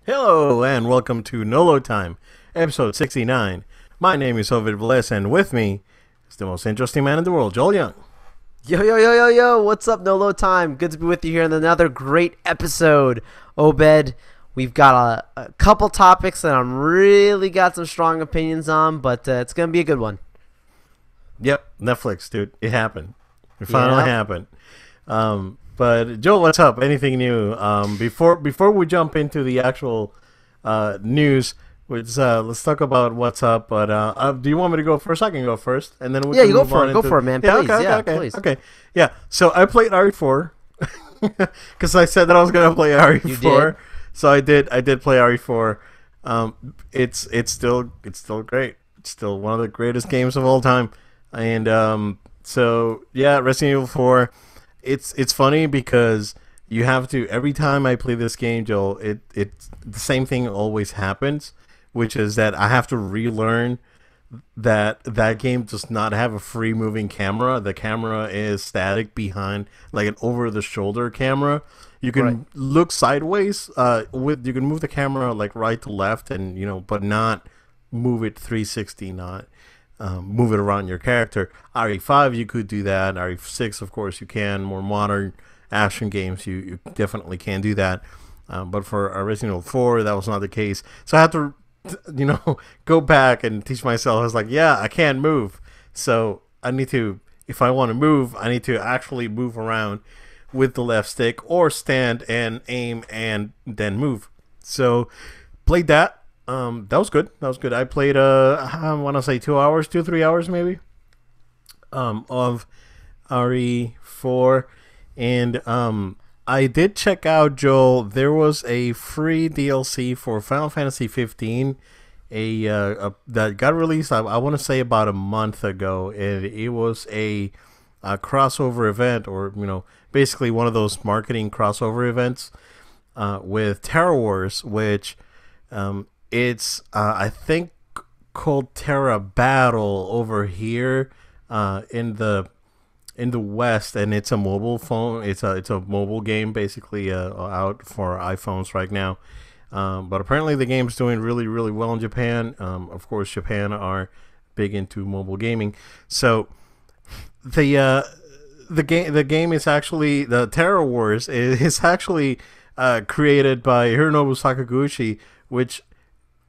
Hello and welcome to Nolo Time, episode 69. My name is Ovid Velez and with me is the most interesting man in the world, Joel Young. Yo, yo, yo, yo, yo, what's up, Nolo Time? Good to be with you here in another great episode. Obed, we've got a couple topics that I'm really got some strong opinions on, but it's going to be a good one. Yep, Netflix, dude. It happened. It finally happened. But Joel, what's up? Anything new? Before we jump into the actual news, let's talk about what's up. But do you want me to go first? I can go first, and then we Yeah, can you go move for on it. Go into... for it, man. Yeah, Please. Please. okay. Yeah. So I played RE4 because I said that I was gonna play RE4. You did? So I did. I did play RE4. It's still great. It's still one of the greatest games of all time. And so yeah, Resident Evil 4. It's funny because you have to every time I play this game, Joel. It's the same thing always happens, which is that I have to relearn that game does not have a free moving camera. The camera is static behind, like an over the shoulder camera. You can Right. look sideways. You can move the camera like right to left, and but not move it 360. Not move it around your character. RE5 you could do that. RE6 of course you can. More modern action games you definitely can do that. But for Resident Evil 4 that was not the case. So I had to go back and teach myself. I was like, yeah, I can't move. So I need to, if I want to move, I need to actually move around with the left stick or stand and aim and then move. So played that. That was good. That was good. I played I want to say 3 hours maybe. Of RE4, and I did check out, Joel. There was a free DLC for Final Fantasy 15, that got released. I want to say about a month ago, and it was a crossover event, or basically one of those marketing crossover events with Terra Wars, which it's I think called Terra Battle over here in the West, and it's a mobile phone. It's a mobile game basically out for iPhones right now. But apparently the game's doing really really well in Japan. Of course, Japan are big into mobile gaming. So the game is actually the Terra Wars is actually created by Hironobu Sakaguchi, which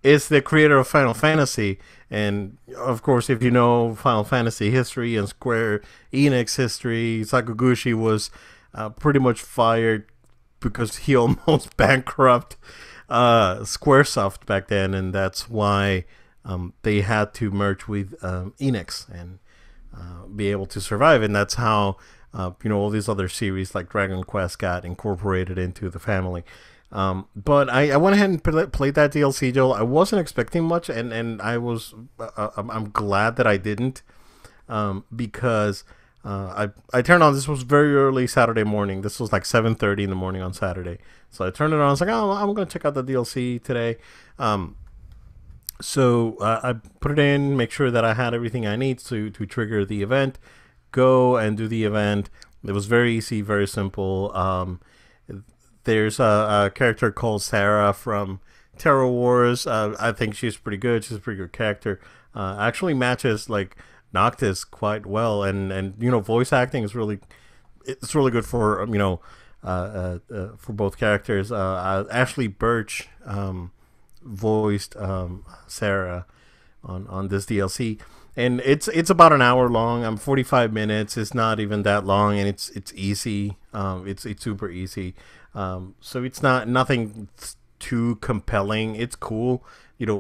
is the creator of Final Fantasy. And of course, if you know Final Fantasy history and Square Enix history, Sakaguchi was pretty much fired because he almost bankrupt Squaresoft back then, and that's why they had to merge with Enix and be able to survive. And that's how all these other series like Dragon Quest got incorporated into the family. But I went ahead and played that DLC, Joel. I wasn't expecting much, and I'm glad that I didn't, because I turned on. This was very early Saturday morning. This was like 7:30 in the morning on Saturday. So I turned it on. I was like, oh, I'm gonna check out the DLC today. So I put it in, make sure that I had everything I need to trigger the event, go and do the event. It was very easy, very simple. There's a character called Sarah from Terra Wars. I think she's pretty good. She's a pretty good character. Actually matches like Noctis quite well, and voice acting is it's really good for for both characters. Ashley Birch voiced Sarah on this DLC, and it's about an hour long. 45 minutes. It's not even that long, and it's easy. It's super easy. So it's nothing too compelling. It's cool,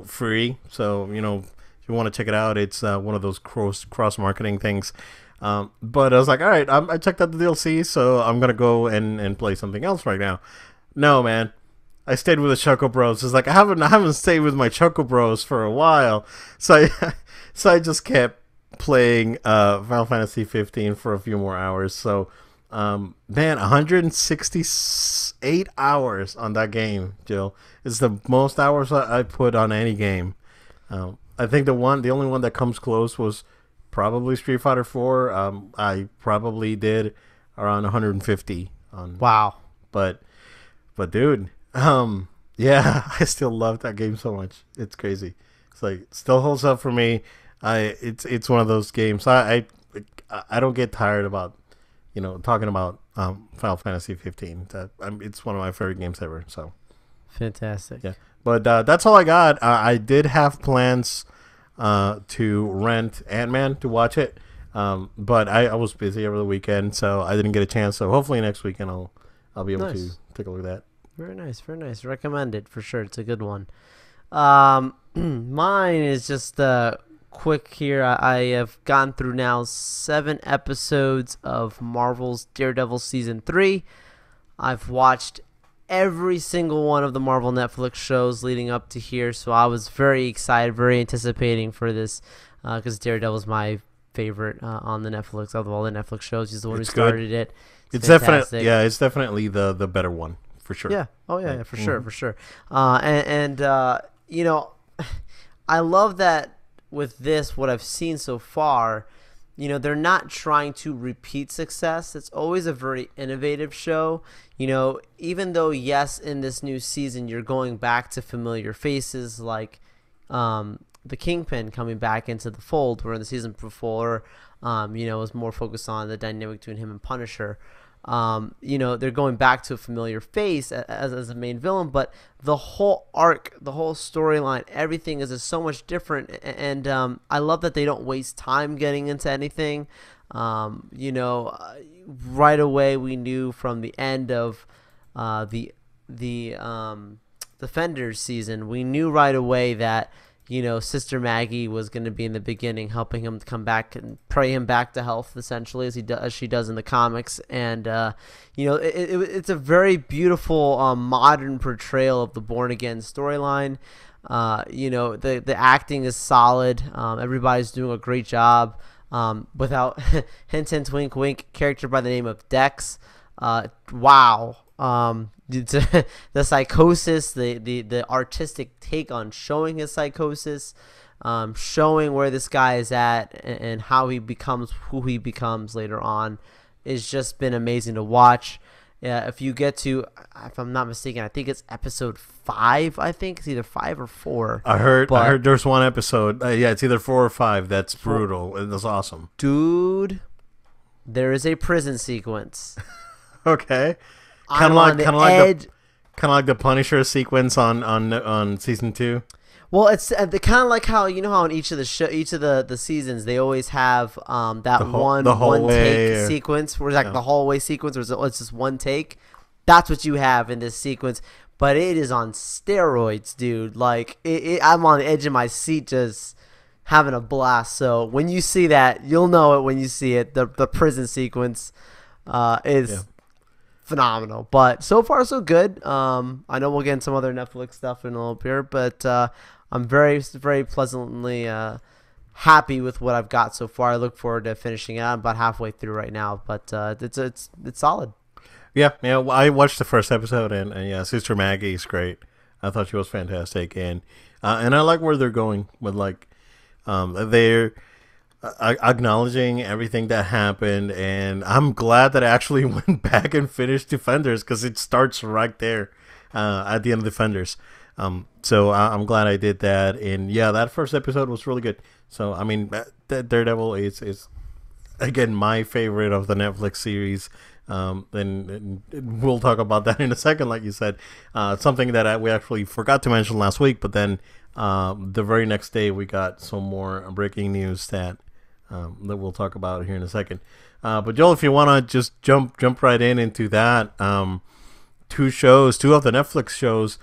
free. So if you want to check it out, it's one of those cross marketing things. But I was like, all right, I checked out the DLC, so I'm gonna go and play something else right now. No, man, I stayed with the Choco Bros. It's like I haven't stayed with my Choco Bros for a while, so I just kept playing Final Fantasy 15 for a few more hours. So man, 168 hours on that game, Jill. It's the most hours I put on any game. I think the only one that comes close was probably Street Fighter 4. I probably did around 150 on. Wow. But dude, Yeah, I still love that game so much. It's crazy. It's like still holds up for me. It's one of those games. I don't get tired about talking about Final Fantasy 15. It's one of my favorite games ever. So Fantastic. yeah, but that's all I got. I did have plans to rent Ant-Man to watch it, but I was busy over the weekend, so I didn't get a chance. So hopefully next weekend I'll be able to Nice. take a look at that. Very nice. Very nice. Recommend it for sure. It's a good one. Mine is just quick here. I have gone through now 7 episodes of Marvel's Daredevil season 3. I've watched every single one of the Marvel Netflix shows leading up to here, so I was very excited, very anticipating for this because Daredevil is my favorite on the Netflix of all the Netflix shows. He's the one who started it. It's definitely it's definitely the better one for sure. Yeah. Oh yeah, yeah, for sure, for sure. You know, I love that with this. What I've seen so far, they're not trying to repeat success. It's always a very innovative show. Even though yes, in this new season you're going back to familiar faces like the Kingpin coming back into the fold, where in the season before, was more focused on the dynamic between him and Punisher. They're going back to a familiar face as a main villain, but the whole arc, the whole storyline, everything is just so much different. And I love that they don't waste time getting into anything. Right away we knew from the end of the Defenders season, we knew right away that Sister Maggie was going to be in the beginning, helping him to come back and pray him back to health, essentially, as she does in the comics. And it's a very beautiful modern portrayal of the Born Again storyline. The acting is solid. Everybody's doing a great job. Without hint, wink, wink. Character by the name of Dex. Wow. The psychosis, the artistic take on showing his psychosis, showing where this guy is at and how he becomes who he becomes later on, is just been amazing to watch. If you get to, if I'm not mistaken, I think it's episode 5. I think it's either 5 or 4. I heard there's one episode. It's either 4 or 5. That's brutal. And that's awesome, dude. There is a prison sequence. Okay. Kind of like the Punisher sequence on season 2. Well, it's kind of like how how in each of the seasons they always have that one take sequence where it's like the hallway sequence where it's just one take. That's what you have in this sequence, but it is on steroids, dude. Like I'm on the edge of my seat just having a blast. So when you see that, you'll know it when you see it. The prison sequence is phenomenal, but so far so good. I know we'll get into some other Netflix stuff in a little bit, but I'm very, very pleasantly happy with what I've got so far. I look forward to finishing it. I'm about halfway through right now, but it's solid. Yeah. Well, I watched the first episode, and yeah, Sister Maggie is great. I thought she was fantastic, and I like where they're going with they're acknowledging everything that happened, and I'm glad that I actually went back and finished Defenders because it starts right there at the end of Defenders. So I'm glad I did that, and yeah, that first episode was really good. So I mean, Daredevil is again my favorite of the Netflix series. And we'll talk about that in a second, like you said. Something that we actually forgot to mention last week, but then the very next day we got some more breaking news that we'll talk about here in a second. But Joel, if you want to just jump right into that, two of the Netflix shows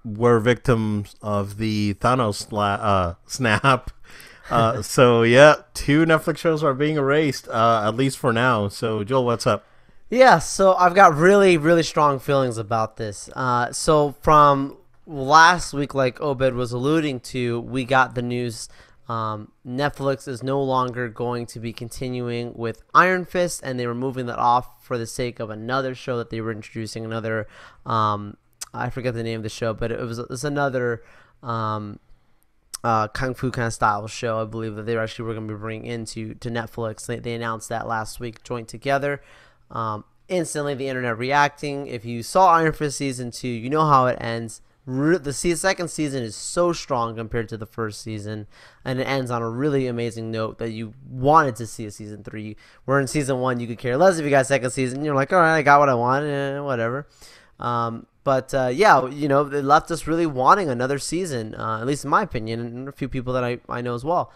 were victims of the Thanos snap. So yeah, 2 Netflix shows are being erased, at least for now. So Joel, what's up? Yeah, so I've got really, really strong feelings about this. So from last week, like Obed was alluding to, we got the news. Netflix is no longer going to be continuing with Iron Fist, and they were moving that off for the sake of another show that they were introducing. Another, I forget the name of the show, but it's another kung fu kind of style show, I believe, that they were going to be bringing into Netflix. They announced that last week, joined together. instantly the internet reacting. If you saw Iron Fist season 2, you know how it ends. The second season is so strong compared to the first season, and it ends on a really amazing note that you wanted to see a season 3. Where in season 1 you could care less if you got second season. You're like, all right, I got what I want, whatever. Yeah, you know, it left us really wanting another season, at least in my opinion, and a few people that I know as well.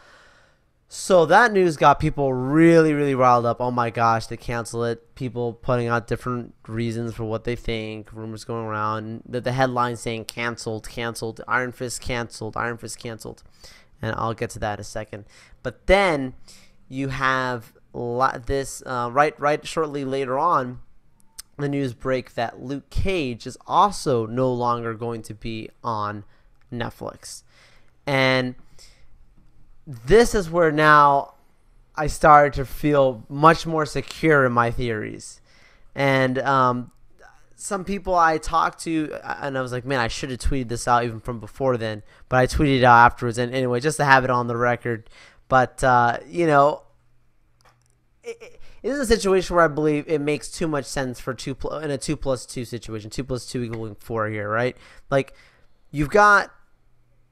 So that news got people really, really riled up. Oh my gosh, they cancel it. People putting out different reasons for what they think. Rumors going around. The headline saying canceled, canceled. Iron Fist canceled, Iron Fist canceled. And I'll get to that in a second. But then you have this right shortly later on, the news break that Luke Cage is also no longer going to be on Netflix. And this is where now I started to feel much more secure in my theories. And some people I talked to, and I was like, man, I should have tweeted this out even from before then, but I tweeted it out afterwards. And anyway, just to have it on the record. But, you know, it is a situation where I believe it makes too much sense for in a 2+2 situation, 2 + 2 equaling 4 here, right? Like, you've got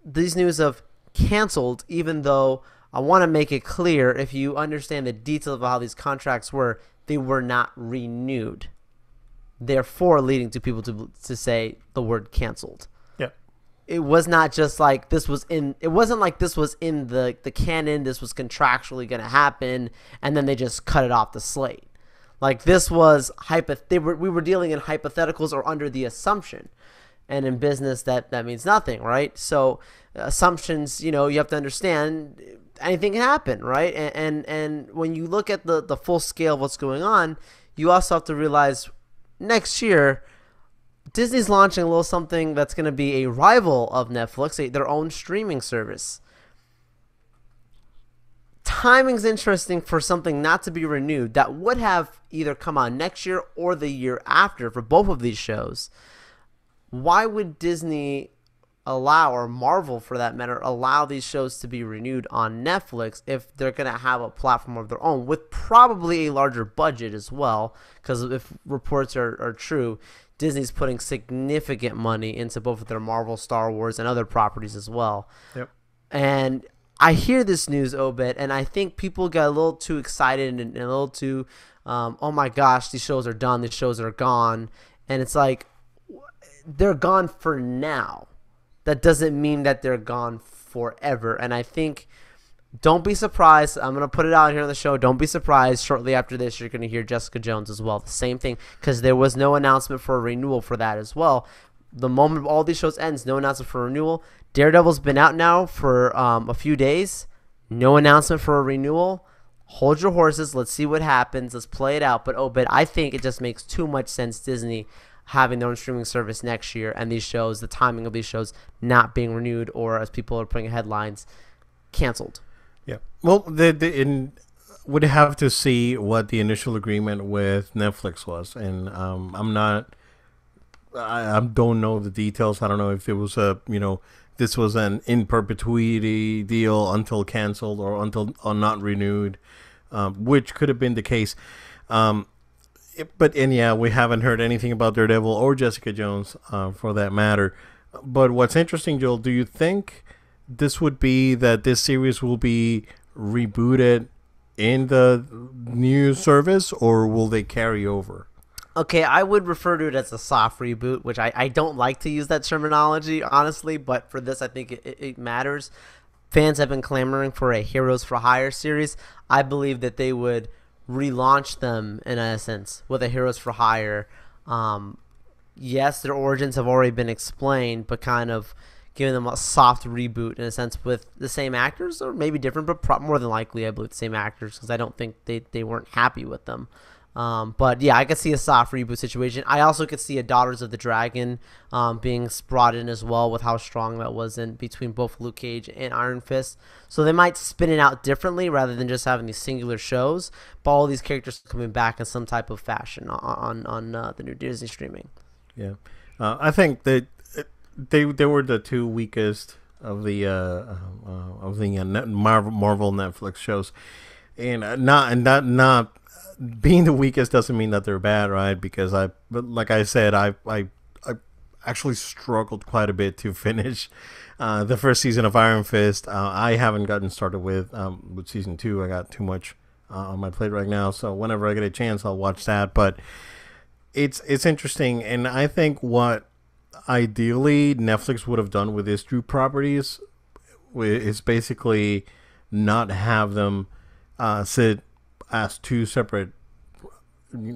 these news of canceled, even though I want to make it clear, if you understand the details of how these contracts were, they were not renewed, therefore leading to people to say the word canceled. Yeah, it was not just like this was in, it wasn't like this was in the canon, this was contractually going to happen, and then they just cut it off the slate. Like, this was we were dealing in hypotheticals or under the assumption. And in business, that means nothing, right? So assumptions, you know, you have to understand anything can happen, right? And when you look at the full scale of what's going on, you also have to realize next year, Disney's launching a little something that's going to be a rival of Netflix, their own streaming service. Timing's interesting for something not to be renewed that would have either come on next year or the year after for both of these shows. Why would Disney allow, or Marvel for that matter, allow these shows to be renewed on Netflix if they're going to have a platform of their own with probably a larger budget as well? Because if reports are true, Disney's putting significant money into both of their Marvel, Star Wars, and other properties as well. Yep. And I hear this news, Obed, and I think people got a little too excited and a little too, oh my gosh, these shows are done, these shows are gone. And it's like, they're gone for now. That doesn't mean that they're gone forever. And I think, don't be surprised. I'm going to put it out here on the show. Don't be surprised. Shortly after this, you're going to hear Jessica Jones as well. The same thing, because there was no announcement for a renewal for that as well. The moment all these shows ends, no announcement for a renewal. Daredevil's been out now for a few days. No announcement for a renewal. Hold your horses. Let's see what happens. Let's play it out. But I think it just makes too much sense, Disney having their own streaming service next year, and these shows, the timing of these shows not being renewed, or as people are putting headlines, canceled. Yeah. Well, would have to see what the initial agreement with Netflix was, and I don't know the details. I don't know if it was this was an in perpetuity deal until canceled or until not renewed, which could have been the case. We haven't heard anything about Daredevil or Jessica Jones, for that matter. But what's interesting, Joel, do you think this would be that this series will be rebooted in the new service, or will they carry over? Okay, I would refer to it as a soft reboot, which I don't like to use that terminology, honestly, but for this, I think it matters. Fans have been clamoring for a Heroes for Hire series. I believe that they would relaunch them in essence with a Heroes for Hire. Yes, their origins have already been explained, but kind of giving them a soft reboot in a sense with the same actors, or maybe different, but more than likely I believe the same actors, because I don't think they weren't happy with them. But yeah, I could see a soft reboot situation. I also could see a Daughters of the Dragon being brought in as well, with how strong that was in between both Luke Cage and Iron Fist. So they might spin it out differently rather than just having these singular shows, but all these characters coming back in some type of fashion on the new Disney streaming. Yeah, I think that they were the two weakest of the Marvel Netflix shows, and not being the weakest doesn't mean that they're bad, right? Because but like I said, I actually struggled quite a bit to finish the first season of Iron Fist. I haven't gotten started with season 2. I got too much on my plate right now, so whenever I get a chance, I'll watch that. But it's interesting, and I think what ideally Netflix would have done with these two properties is basically not have them sit as two separate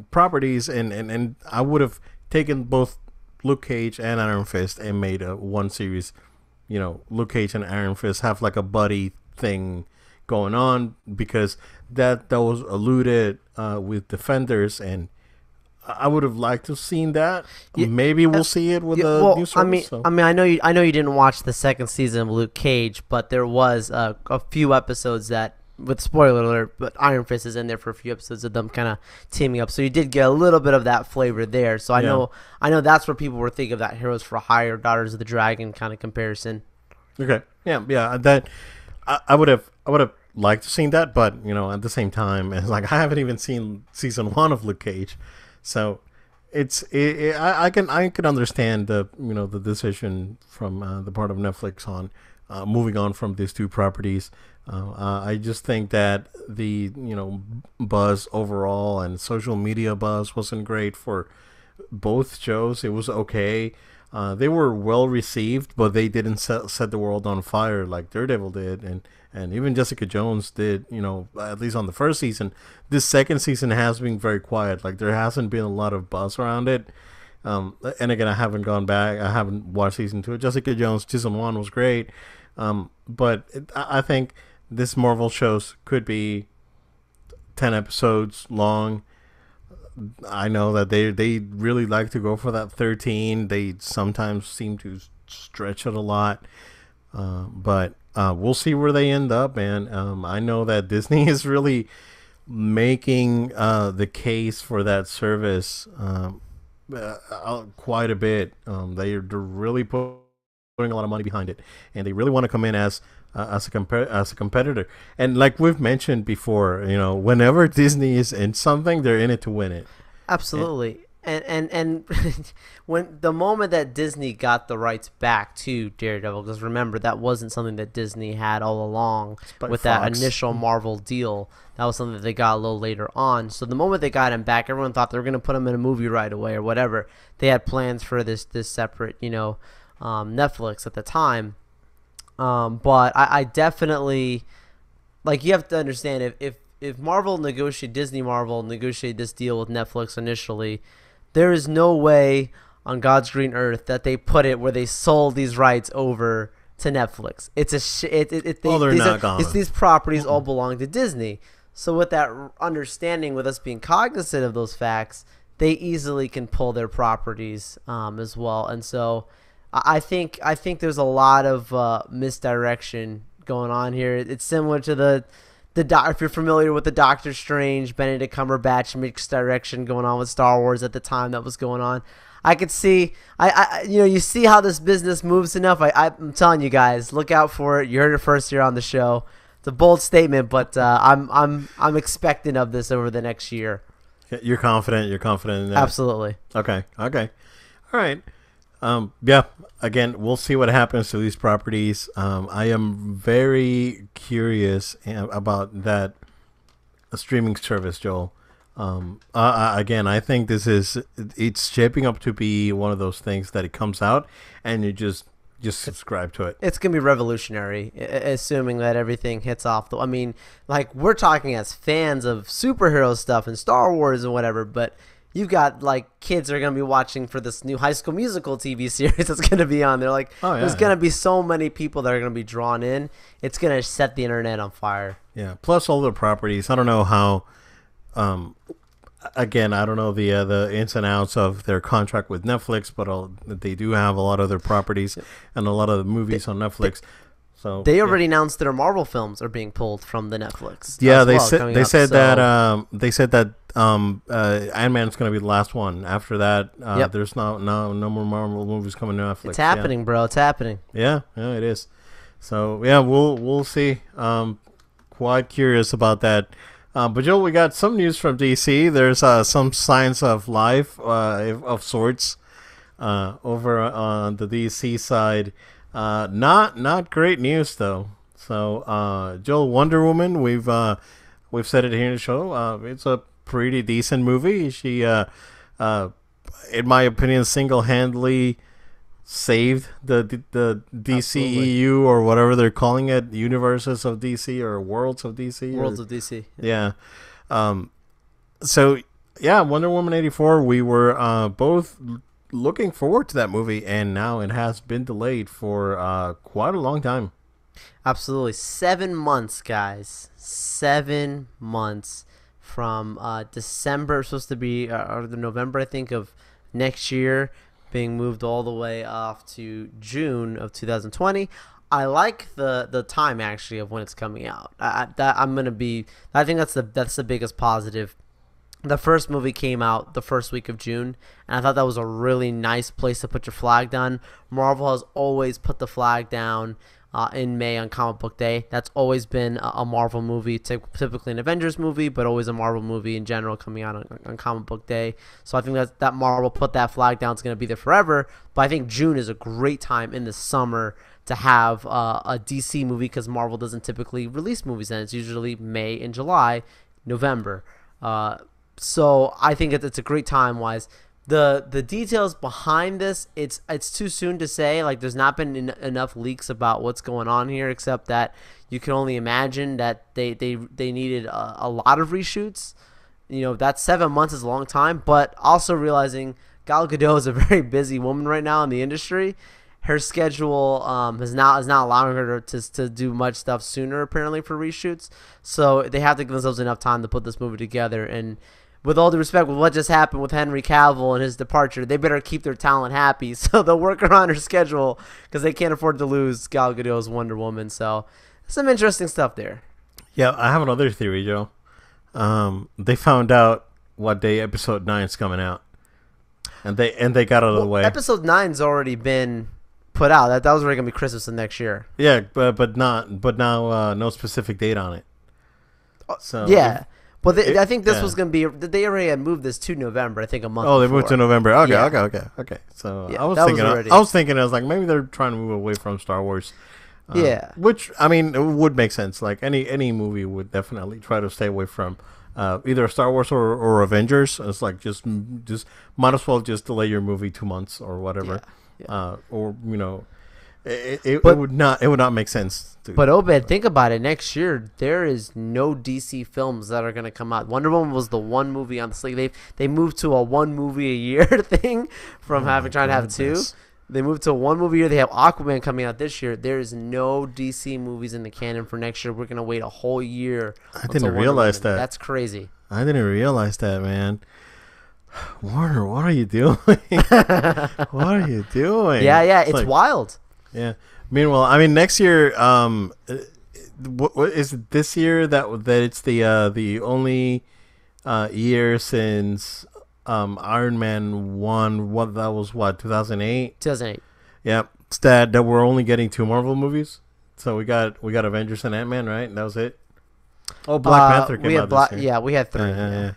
properties, and I would have taken both Luke Cage and Iron Fist and made a one series. Luke Cage and Iron Fist have like a buddy thing going on, because that was alluded with Defenders, and I would have liked to have seen that. Maybe we'll see it with a new service. I know you didn't watch the second season of Luke Cage, but there was a few episodes that, with spoiler alert, but Iron Fist is in there for a few episodes of them kind of teaming up. So you did get a little bit of that flavor there. So I know that's where people were thinking of that Heroes for Hire, Daughters of the Dragon kind of comparison. Okay. Yeah. That I would have liked to have seen that, but at the same time, it's like I haven't even seen season 1 of Luke Cage. So I can understand the decision from the part of Netflix on moving on from these two properties. I just think that the buzz overall and social media buzz wasn't great for both shows. It was okay. They were well received, but they didn't set the world on fire like Daredevil did, and even Jessica Jones did. At least on the first season. This second season has been very quiet. Like, there hasn't been a lot of buzz around it. And again, I haven't gone back. I haven't watched season 2. Jessica Jones season 1 was great, but I think this Marvel shows could be 10 episodes long. I know that they really like to go for that 13. They sometimes seem to stretch it a lot, but we'll see where they end up. And I know that Disney is really making the case for that service quite a bit. They're really putting a lot of money behind it, and they really want to come in as a competitor. And like we've mentioned before, whenever Disney is in something, they're in it to win it. Absolutely. And when the moment that Disney got the rights back to Daredevil, because remember, that wasn't something that Disney had all along with that initial Marvel deal. That was something that they got a little later on. So the moment they got him back, everyone thought they were going to put him in a movie right away or whatever. They had plans for this separate, Netflix at the time. But I definitely, like, you have to understand, if Disney Marvel negotiated this deal with Netflix initially, there is no way on God's green earth that they put it where they sold these rights over to Netflix. These properties all belong to Disney. So with that understanding, with us being cognizant of those facts, they easily can pull their properties as well. And so I think there's a lot of misdirection going on here. It's similar to if you're familiar with the Doctor Strange, Benedict Cumberbatch misdirection going on with Star Wars at the time that was going on. I could see, you see how this business moves enough. I'm telling you guys, look out for it. You heard it first here on the show. It's a bold statement, but I'm expecting of this over the next year. You're confident. You're confident in that. Absolutely. Okay. All right. Yeah. Again, we'll see what happens to these properties. I am very curious about that streaming service, Joel. Again, I think it's shaping up to be one of those things that it comes out and you just subscribe to it. It's going to be revolutionary, assuming that everything hits off. I mean, like, we're talking as fans of superhero stuff and Star Wars and whatever, but you've got, like, kids that are going to be watching for this new High School Musical TV series that's going to be on. They're like, there's going to be so many people that are going to be drawn in. It's going to set the internet on fire. Yeah, plus all the properties. I don't know how... again, I don't know the ins and outs of their contract with Netflix, but they do have a lot of their properties and a lot of the movies on Netflix. So they already announced their Marvel films are being pulled from the Netflix. Yeah, they said that Ant-Man's going to be the last one. After that, there's no more Marvel movies coming to Netflix. It's happening, bro. It's happening. Yeah, it is. So yeah, we'll see. Quite curious about that But Joel, we got some news from DC. There's some signs of life of sorts over on the DC side. Not great news though. So Joel, Wonder Woman, we've said it here in the show. It's a pretty decent movie. She, in my opinion, single-handedly saved the DCEU or whatever they're calling it, universes of DC or worlds of DC. Worlds of DC. Yeah. So yeah, Wonder Woman 84. We were both looking forward to that movie, and now it has been delayed for quite a long time. Absolutely. 7 months, guys. 7 months from December, supposed to be, or the November, I think, of next year, being moved all the way off to June of 2020. I like the time, actually, of when it's coming out. I think that's the biggest positive. The first movie came out the first week of June, and I thought that was a really nice place to put your flag down. Marvel has always put the flag down in May on Comic Book Day. That's always been a Marvel movie, typically an Avengers movie, but always a Marvel movie in general coming out on Comic Book Day. So I think that Marvel put that flag down. It's going to be there forever. But I think June is a great time in the summer to have a DC movie, because Marvel doesn't typically release movies then. It's usually May and July, November. So I think it's a great time-wise. The details behind this, it's too soon to say. Like, there's not been enough leaks about what's going on here, except that you can only imagine that they needed a lot of reshoots. You know, that 7 months is a long time, but also realizing Gal Gadot is a very busy woman right now in the industry. Her schedule is not allowing her to do much stuff sooner, apparently, for reshoots. So they have to give themselves enough time to put this movie together. And with all due respect, with what just happened with Henry Cavill and his departure, they better keep their talent happy. So they'll work around her schedule, because they can't afford to lose Gal Gadot's Wonder Woman. So some interesting stuff there. Yeah, I have another theory, Joe. They found out what day Episode 9 is coming out, and they got it out of the way. Episode 9's already been put out. That was already gonna be Christmas of next year. Yeah, but now no specific date on it. So yeah. Well, I think this was going to be. They already had moved this to November. I think a month. Oh, they before. moved to November. Okay, Yeah. okay. So Yeah, I was thinking, I was like, maybe they're trying to move away from Star Wars. Yeah. Which, I mean, it would make sense. Like any movie would definitely try to stay away from either Star Wars or Avengers. It's like just might as well just delay your movie 2 months or whatever. Yeah. Or you know, it would not make sense. But Obed, think about it. Next year, there is no DC films that are going to come out. Wonder Woman was the one movie on the slate. They moved to a one movie a year thing from trying to have two. They moved to one movie a year. They have Aquaman coming out this year. There is no DC movies in the canon for next year. We're going to wait a whole year. I didn't realize that. That's crazy. I didn't realize that, man. Warner, what are you doing? What are you doing? Yeah, it's like, wild. Yeah. Meanwhile, I mean, next year, what is it this year that it's the only year since Iron Man 1? What that was? What 2008? 2008. Yeah, it's that we're only getting 2 Marvel movies. So we got Avengers and Ant-Man, right? That was it. Oh, Black Panther came out this year. Yeah, we had 3.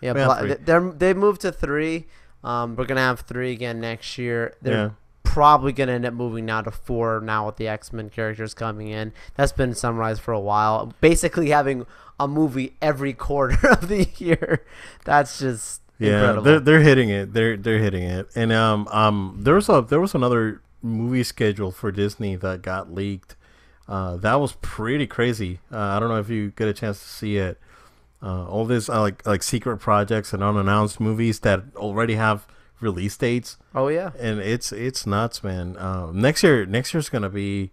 Yeah. They moved to 3. We're gonna have 3 again next year. They're probably gonna end up moving now to 4 now with the X-Men characters coming in. That's been summarized for a while. Basically having a movie every quarter of the year. That's just incredible. They're hitting it. They're hitting it. And there was another movie schedule for Disney that got leaked. That was pretty crazy. I don't know if you get a chance to see it. All this like secret projects and unannounced movies that already have release dates. Oh yeah, and it's nuts, man. Next year's gonna be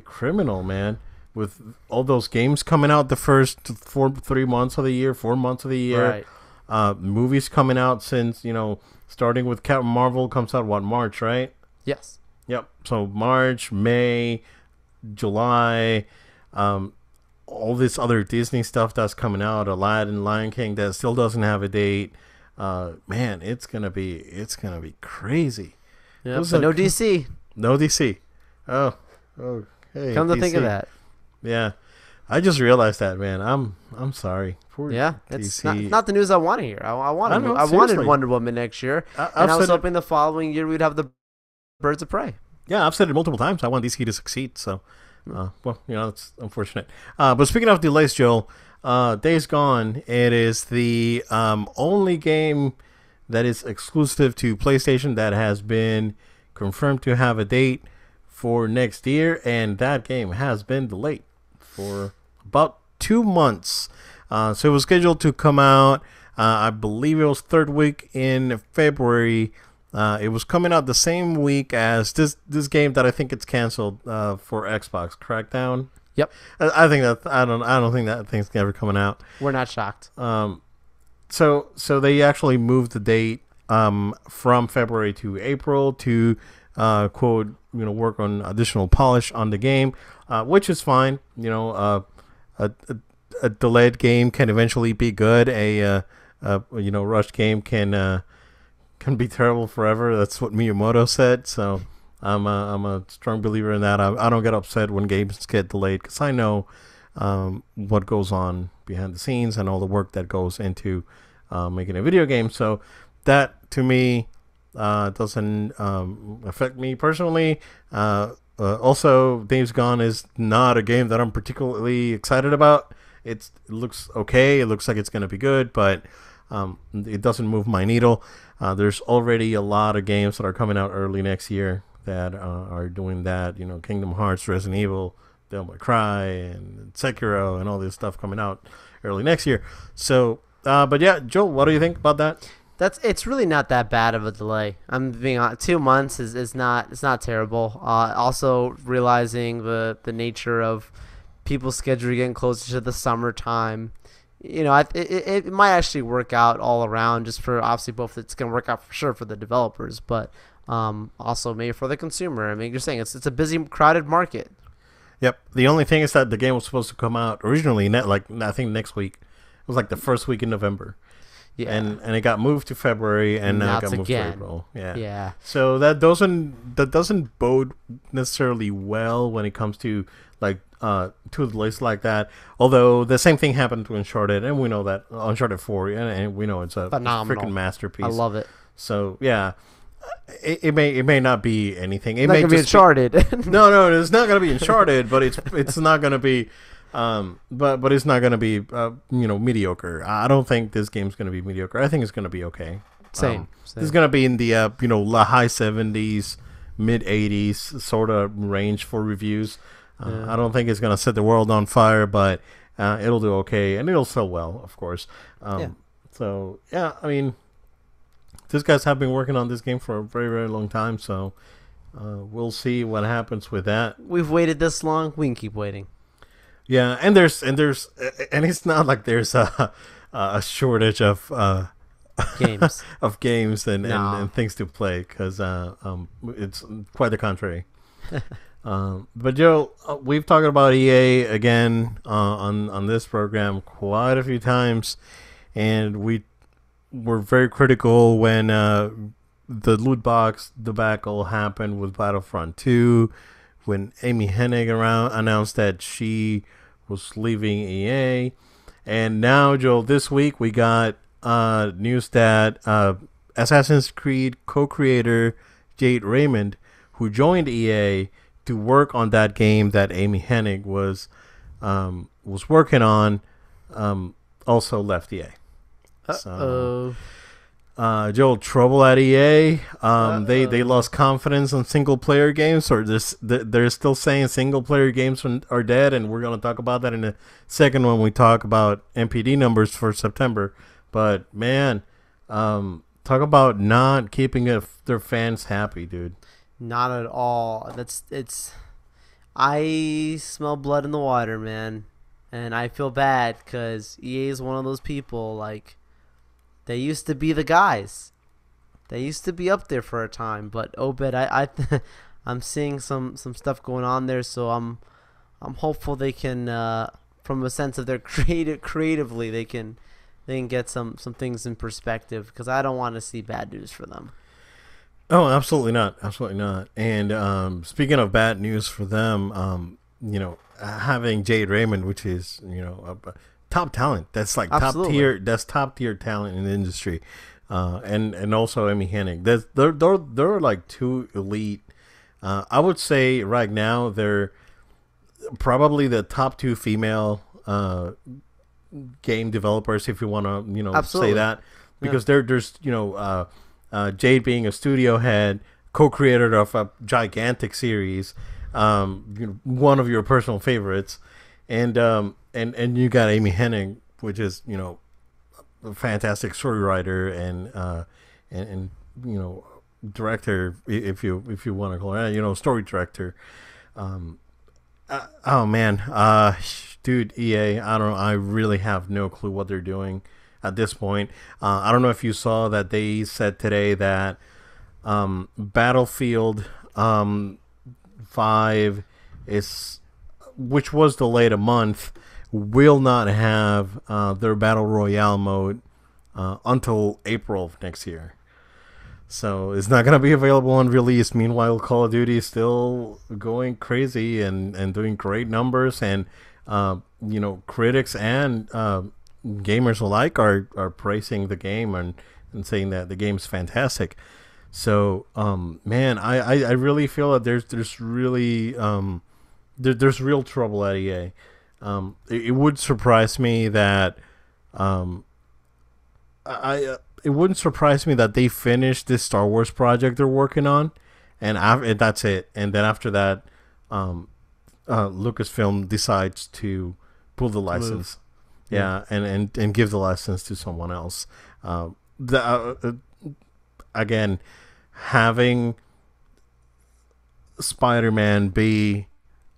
criminal, man. With all those games coming out the first 3 months of the year, 4 months of the year. Right. Movies coming out since starting with Captain Marvel comes out March, right? Yes. Yep. So March, May, July, all this other Disney stuff that's coming out, Aladdin, Lion King, that still doesn't have a date. Man, it's gonna be crazy. Yeah, but no DC. No DC. Oh, hey. Come to DC. think of that. Yeah. I just realized that, man. I'm sorry. Poor Yeah, it's DC. not the news I want to hear. I I know, wanted seriously. Wonder Woman next year, and I've I was said it. hoping the following year we'd have the Birds of Prey. Yeah, I've said it multiple times. I want DC to succeed. So, well, it's unfortunate. But speaking of delays, Joel, Days Gone. It is the only game that is exclusive to PlayStation that has been confirmed to have a date for next year, and that game has been delayed for about 2 months. So it was scheduled to come out, I believe it was third week in February. It was coming out the same week as this game that I think it's canceled for Xbox, Crackdown. Yep, I think that I don't think that thing's ever coming out. we're not shocked. So they actually moved the date from February to April to quote work on additional polish on the game, which is fine. A delayed game can eventually be good. A rushed game can be terrible forever. That's what Miyamoto said. So I'm a strong believer in that. I don't get upset when games get delayed because I know what goes on behind the scenes and all the work that goes into making a video game. So that to me doesn't affect me personally. Also, Days Gone is not a game that I'm particularly excited about. It looks okay. It looks like it's going to be good, but it doesn't move my needle. There's already a lot of games that are coming out early next year that are doing that. Kingdom Hearts, Resident Evil, Devil May Cry, and Sekiro, and all this stuff coming out early next year. So, but yeah, Joel, what do you think about that? It's really not that bad of a delay. I'm being honest. 2 months is not terrible. Also realizing the nature of people's schedule getting closer to the summertime. It might actually work out all around. Just for obviously both, it's gonna work out for sure for the developers, but also maybe for the consumer. I mean, you're saying it's a busy, crowded market. Yep. The only thing is that the game was supposed to come out originally, I think next week. It was like the first week in November. Yeah, and it got moved to February, and now it got moved to April. Yeah. So that doesn't bode necessarily well when it comes to to delays like that. Although the same thing happened to Uncharted, and we know that Uncharted 4, and we know it's a Phenomenal. freaking masterpiece. I love it. So yeah, it may not be anything. It Not may gonna be just Uncharted. No, it's not gonna be Uncharted, but it's not gonna be. But it's not going to be, mediocre. I don't think this game's going to be mediocre. I think it's going to be okay. Same. This is going to be in the, high 70s, mid 80s sort of range for reviews. I don't think it's going to set the world on fire, but it'll do okay, and it'll sell well, of course. So, yeah, I mean, these guys have been working on this game for a very, very long time, so we'll see what happens with that. We've waited this long. We can keep waiting. Yeah, and it's not like there's a shortage of Games. of games and things to play, because it's quite the contrary. But Joe, we've talked about EA again on this program quite a few times, and we were very critical when the loot box debacle happened with Battlefront 2, when Amy Hennig announced that she was leaving EA. And now, Joel, this week we got news that Assassin's Creed co-creator Jade Raymond, who joined EA to work on that game that Amy Hennig was working on, also left EA. So, Joel, trouble at EA. They lost confidence on single player games, or they're still saying single player games are dead, and we're gonna talk about that in a second when we talk about NPD numbers for September. But man, talk about not keeping their fans happy, dude. Not at all. I smell blood in the water, man, and I feel bad because EA is one of those people like. They used to be the guys. They used to be up there for a time, but Obed, I'm seeing some stuff going on there, so I'm hopeful they can, from a sense of their creatively, they can get some things in perspective, because I don't want to see bad news for them. Oh, absolutely not, absolutely not. And speaking of bad news for them, having Jade Raymond, which is a top talent. That's like Absolutely. top tier. That's top tier talent in the industry, and also Amy Hennig. They're like two elite. I would say right now they're probably the top two female game developers, if you want to say Absolutely. that, Yeah. because there's Jade being a studio head, co-creator of a gigantic series, one of your personal favorites, and you got Amy Hennig, which is a fantastic story writer and director, if you want to call her story director. Oh man, dude, EA, I don't know. I really have no clue what they're doing at this point. I don't know if you saw that they said today that Battlefield 5 is, which was delayed a month, will not have their battle royale mode until April of next year. So it's not going to be available on release. Meanwhile, Call of Duty is still going crazy and doing great numbers, and critics and gamers alike are praising the game and saying that the game's fantastic. So man, I really feel that there's really there's real trouble at EA. It would surprise me that it wouldn't surprise me that they finish this Star Wars project they're working on, and that's it. And then after that, Lucasfilm decides to pull the license, and give the license to someone else. Again, having Spider-Man be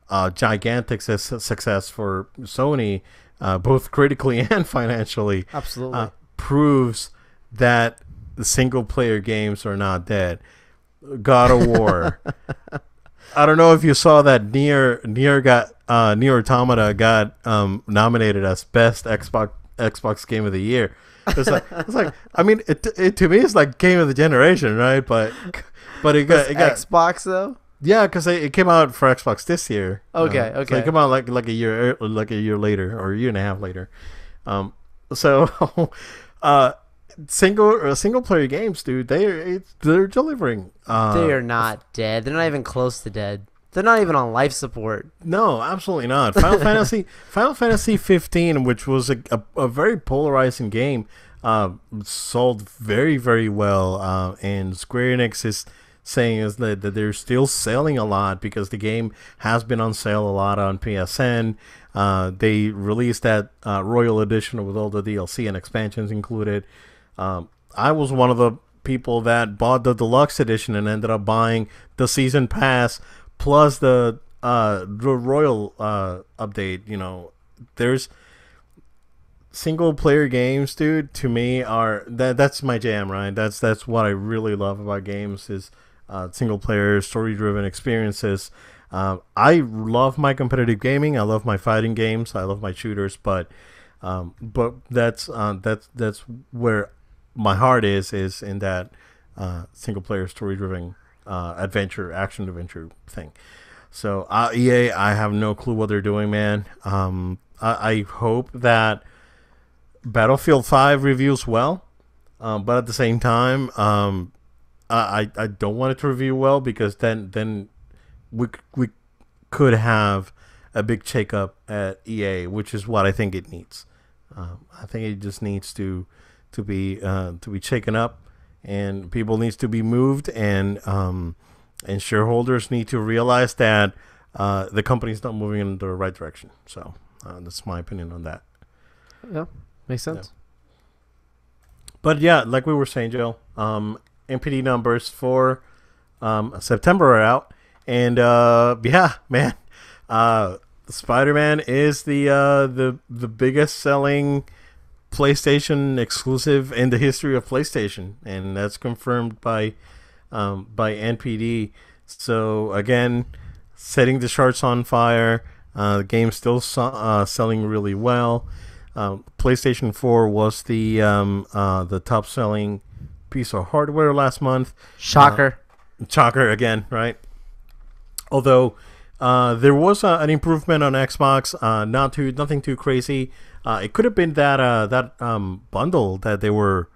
a gigantic success for Sony, both critically and financially, Absolutely. proves that the single player games are not dead. God of War. I don't know if you saw that Nier Automata got nominated as best Xbox game of the year. It's like I mean it to me it's like game of the generation, right? But it got Xbox though. Yeah, because it came out for Xbox this year. Okay. So it came out like a year later, or a year and a half later. So single player games, dude, they're delivering. They are not dead. They're not even close to dead. They're not even on life support. No, absolutely not. Final Fantasy 15, which was a very polarizing game, sold very, very well. And Square Enix is saying is that they're still selling a lot because the game has been on sale a lot on PSN. They released that Royal Edition with all the DLC and expansions included. I was one of the people that bought the Deluxe Edition and ended up buying the Season Pass plus the Royal update. There's single player games, dude. To me, that's my jam, right? That's what I really love about games is single player story driven experiences. I love my competitive gaming. I love my fighting games. I love my shooters, but that's where my heart is in that single player story driven action adventure thing. So EA, I have no clue what they're doing, man. I hope that Battlefield 5 reviews well, but at the same time, I don't want it to review well because then we could have a big shakeup at EA, which is what I think it needs. I think it just needs to be shaken up, and people needs to be moved, and shareholders need to realize that the company's not moving in the right direction. So that's my opinion on that. Yeah, makes sense. Yeah. But yeah, like we were saying, Joe, MPD numbers for September are out, and yeah, man, Spider-Man is the biggest selling PlayStation exclusive in the history of PlayStation, and that's confirmed by NPD. So again, setting the charts on fire. The game's still selling really well. PlayStation 4 was the top selling piece of hardware last month. Shocker. Shocker again, right? Although There was an improvement on Xbox. Nothing too crazy. It could have been that bundle that they were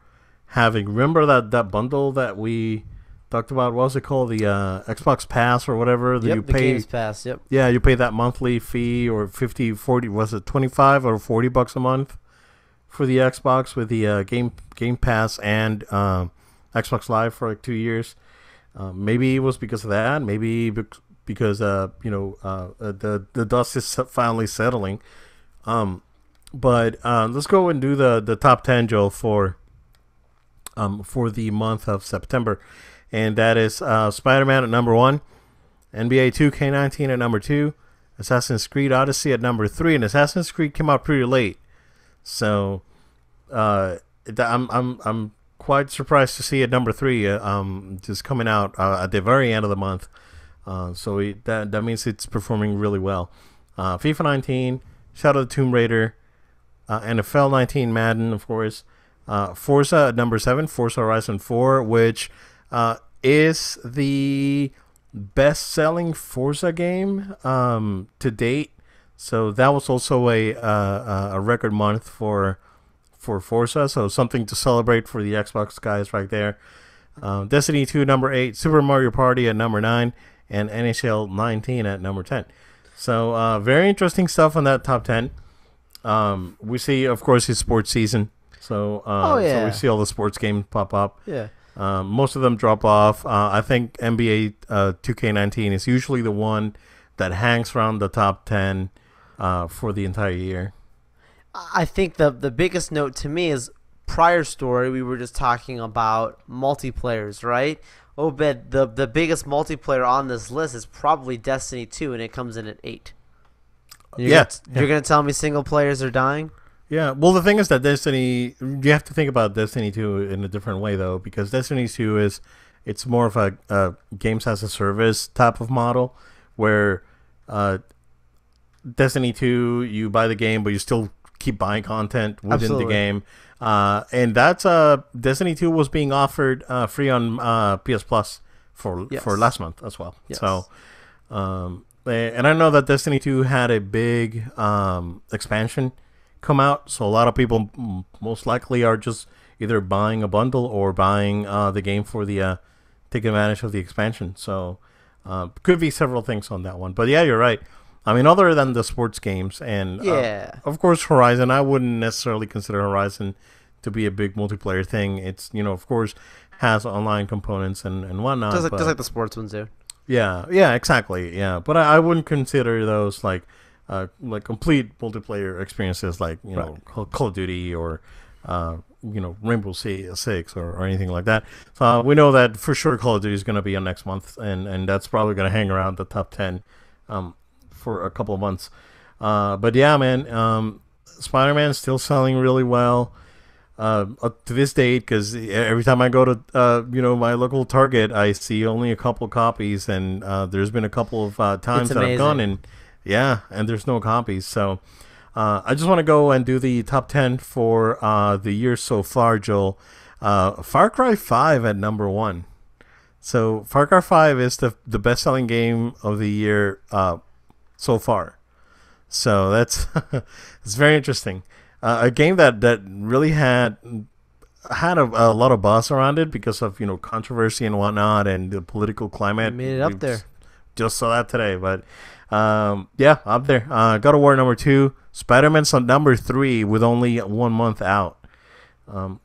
having. Remember that bundle that we talked about? What was it called? The Xbox Pass or whatever. That Yep, you the pay. Games Pass. Yep. Yeah, you pay that monthly fee or 50, 40. Was it 25 or $40 a month for the Xbox with the Game Pass and Xbox Live for like 2 years? Maybe it was because of that. Maybe because the dust is finally settling. But let's go and do the top 10, Joel, for the month of September, and that is Spider-Man at number 1, NBA 2K19 at number 2, Assassin's Creed Odyssey at number 3, and Assassin's Creed came out pretty late, so I'm quite surprised to see it number 3, just coming out at the very end of the month. So that means it's performing really well. FIFA 19, Shadow of the Tomb Raider, NFL 19, Madden, of course. Forza at number 7, Forza Horizon 4, which is the best-selling Forza game to date. So that was also a record month for Forza. So something to celebrate for the Xbox guys right there. Destiny 2 number 8, Super Mario Party at number 9, and NHL 19 at number 10. So very interesting stuff on that top 10. We see, of course, his sports season. So, so we see all the sports games pop up. Yeah. Most of them drop off. I think NBA 2K19 is usually the one that hangs around the top 10 for the entire year. I think the biggest note to me is prior story. We were just talking about multiplayers, right? Obed, the biggest multiplayer on this list is probably Destiny 2, and it comes in at 8. You're gonna tell me single players are dying? Yeah, well, the thing is that Destiny, you have to think about Destiny 2 in a different way, though, because Destiny 2 it's more of a games as a service type of model, where Destiny 2, you buy the game, but you still keep buying content within the game. And that's Destiny 2 was being offered free on PS Plus for last month as well. Yes. So, and I know that Destiny 2 had a big expansion come out, so a lot of people most likely are just either buying a bundle or buying the game for the take advantage of the expansion. So could be several things on that one, but yeah, you're right. I mean, other than the sports games and of course Horizon, I wouldn't necessarily consider Horizon to be a big multiplayer thing. It's, of course, has online components and whatnot, just like the sports ones do. Yeah, exactly. Yeah, but I wouldn't consider those like complete multiplayer experiences, like Call of Duty or Rainbow Six or anything like that. So we know that for sure Call of Duty is going to be on next month, and that's probably going to hang around the top 10 for a couple of months. But yeah, man, Spider-Man is still selling really well up to this date, because every time I go to my local Target, I see only a couple copies, and there's been a couple of times that I've gone and there's no copies. So I just want to go and do the top 10 for the year so far, Joel. Far Cry 5 at number 1. So Far Cry 5 is the best-selling game of the year so far. So that's it's very interesting. A game that really had a lot of buzz around it because of controversy and whatnot and the political climate. Made it up there. Just saw that today, but up there. God of War number 2, Spider-Man's on number 3 with only 1 month out.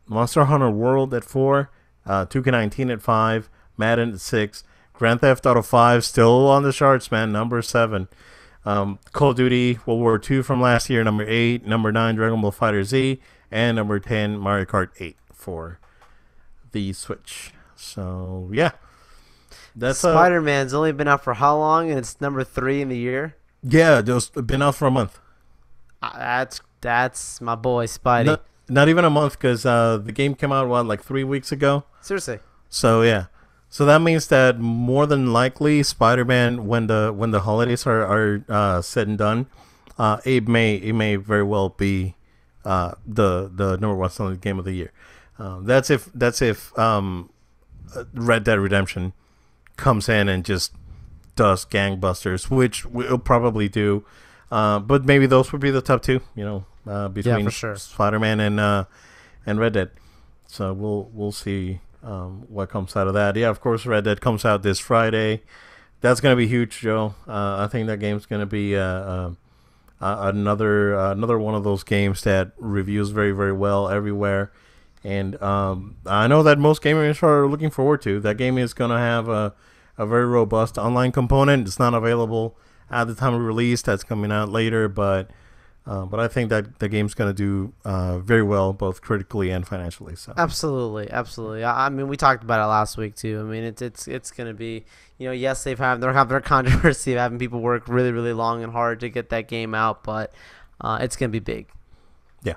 Monster Hunter World at 4, 2K19 at 5, Madden at 6, Grand Theft Auto 5 still on the charts, man, number 7. Call of Duty World War II from last year, number 8, number 9, Dragon Ball Fighter Z, and number 10, Mario Kart 8 for the Switch. So yeah, that's Spider-Man's only been out for how long, and it's number 3 in the year? Yeah, it's been out for a month. That's my boy Spidey. Not even a month, because the game came out like 3 weeks ago. Seriously. So yeah. So that means that more than likely, Spider-Man, when the holidays are said and done, it may very well be the number 1 selling game of the year. That's if Red Dead Redemption comes in and just does gangbusters, which we'll probably do. But maybe those would be the top two, between for sure. Spider-Man and Red Dead. So we'll see what comes out of that. Yeah, of course, Red Dead comes out this Friday. That's gonna be huge, Joe. I think that game's gonna be another one of those games that reviews very, very well everywhere. And I know that most gamers are looking forward to. That game is gonna have a very robust online component. It's not available at the time of release. That's coming out later, but I think that the game's going to do very well, both critically and financially. So absolutely. I mean, we talked about it last week too. I mean, it's going to be, yes, they're having their controversy of having people work really, really long and hard to get that game out, but it's going to be big. Yeah.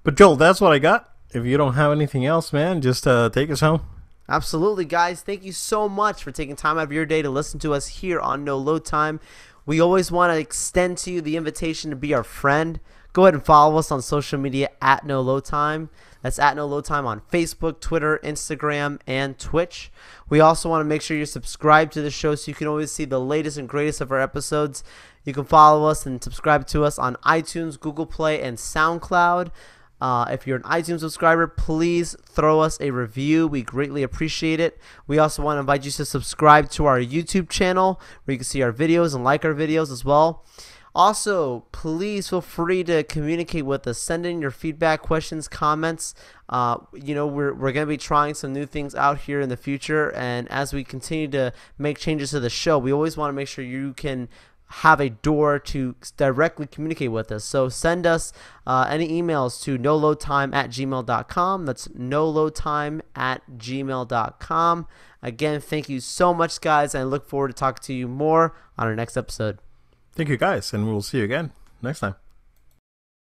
But Joel, that's what I got. If you don't have anything else, man, just take us home. Absolutely, guys. Thank you so much for taking time out of your day to listen to us here on No Load Time. We always want to extend to you the invitation to be our friend. Go ahead and follow us on social media at No Load Time. That's at No Load Time on Facebook, Twitter, Instagram, and Twitch. We also want to make sure you're subscribed to the show so you can always see the latest and greatest of our episodes. You can follow us and subscribe to us on iTunes, Google Play, and SoundCloud. If you're an iTunes subscriber, please throw us a review. We greatly appreciate it. We also want to invite you to subscribe to our YouTube channel where you can see our videos and like our videos as well. Also, please feel free to communicate with us. Send in your feedback, questions, comments. We're going to be trying some new things out here in the future. And as we continue to make changes to the show, we always want to make sure you can have a door to directly communicate with us. So send us any emails to noloadtime@gmail.com. That's noloadtime@gmail.com. Again, thank you so much, guys, and I look forward to talking to you more on our next episode. Thank you, guys, and we'll see you again next time.